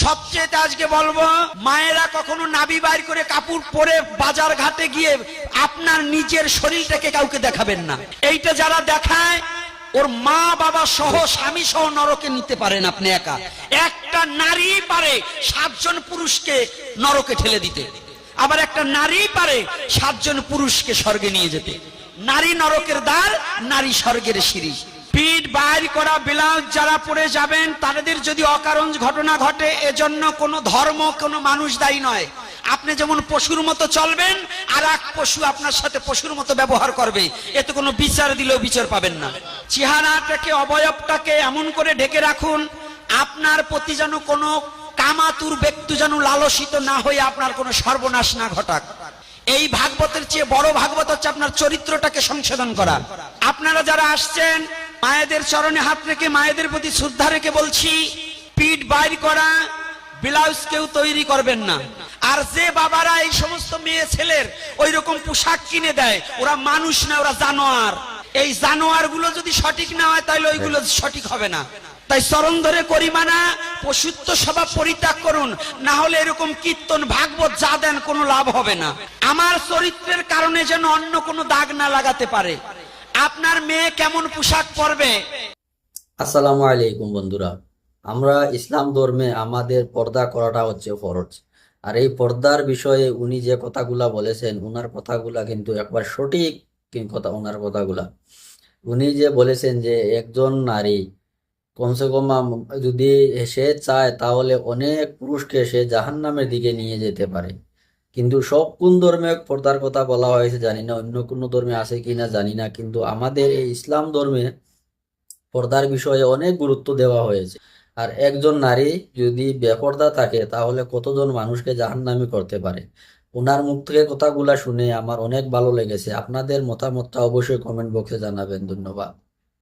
সবচেয়ে আজকে বলবো, মায়েরা কখনো নাভি বাইর করে কাপড় পরে বাজার ঘাটে গিয়ে আপনার নিজের শরীরটাকে কাউকে দেখাবেন না। এইটা যারা দেখায় ওর মা বাবা সহ স্বামী সহ নরকে নিতে পারেন আপনি একা। একটা নারী পারে 7 জন পুরুষকে নরকে ঠেলে দিতে, আবার একটা নারী পারে 7 জন পুরুষকে স্বর্গে নিয়ে যেতে। নারী নরকের দ্বার, নারী স্বর্গের সিঁড়ি। পিঠ বাইর করা ব্লাউজ যারা পরে যাবেন তাদের যদি অকারণ ঘটনা ঘটে, এজন্য কোনো ধর্ম কোনো মানুষ দায়ী নয়। আপনি যেমন পশুর মতো চলবেন, আর এক পশু আপনার সাথে পশুর মতো ব্যবহার করবে, এতে কোনো বিচার দিলেও বিচার পাবেন না। চেহারাটাকে অবয়বটাকে এমন করে ঢেকে রাখুন আপনার প্রতি যেন কোনো কামাতুর ব্যক্তি যেন লালসিত না হয়ে আপনার কোনো সর্বনাশ না ঘটাক। এই ভাগবতের চেয়ে বড় ভাগবত হচ্ছে আপনার চরিত্রটাকে সংশোধন করা। আপনারা যারা আসছেন মায়েদের চরণে হাত রেখে মায়েদের প্রতি শ্রদ্ধা রেখে বলছি, পিঠ বাইর করা ব্লাউজ কেউ তৈরি করবেন না। আর যে বাবারা এই সমস্ত মেয়ে ছেলের ওই রকম পোশাক কিনে দেয়, ওরা মানুষ না, ওরা জানোয়ার। এই জানোয়ার গুলো যদি সঠিক না হয় তাহলে ওইগুলো সঠিক হবে না। তাই চরণ ধরে করিমানা পশুত্ব স্বভাব পরিত্যাগ করুন, না হলে এরকম কীর্তন ভাগবত যা দেন কোনো লাভ হবে না। আমার চরিত্রের কারণে যেন অন্য কোনো দাগ না লাগাতে পারে। আপনার মেয়ে কেমন পোশাক পরবে। আসসালামু আলাইকুম বন্ধুরা, আমরা ইসলাম ধর্মে আমাদের পর্দা করাটা হচ্ছে ফরজ। আর এই পর্দার বিষয়ে উনি যে কথাগুলা বলেছেন, উনার কথাগুলা কিন্তু একবার সঠিক কথা। উনার কথাগুলা উনি যে বলেছেন যে একজন নারী কমসে কম যদি সে চায় তাহলে অনেক পুরুষকে সে জাহান্নামের দিকে নিয়ে যেতে পারে। কিন্তু সব কোন ধর্মে পর্দার কথা বলা হয়েছে জানি না, অন্য কোনো ধর্মে আছে কিনা জানি না, কিন্তু আমাদের এই ইসলাম ধর্মে পর্দার বিষয়ে অনেক গুরুত্ব দেওয়া হয়েছে। আর একজন নারী যদি বেপর্দা থাকে তাহলে কতজন মানুষকে জাহান্নামী করতে পারে। ওনার মুখ থেকে কথাগুলা শুনে আমার অনেক ভালো লেগেছে। আপনাদের মতামতটা অবশ্যই কমেন্ট বক্সে জানাবেন। ধন্যবাদ।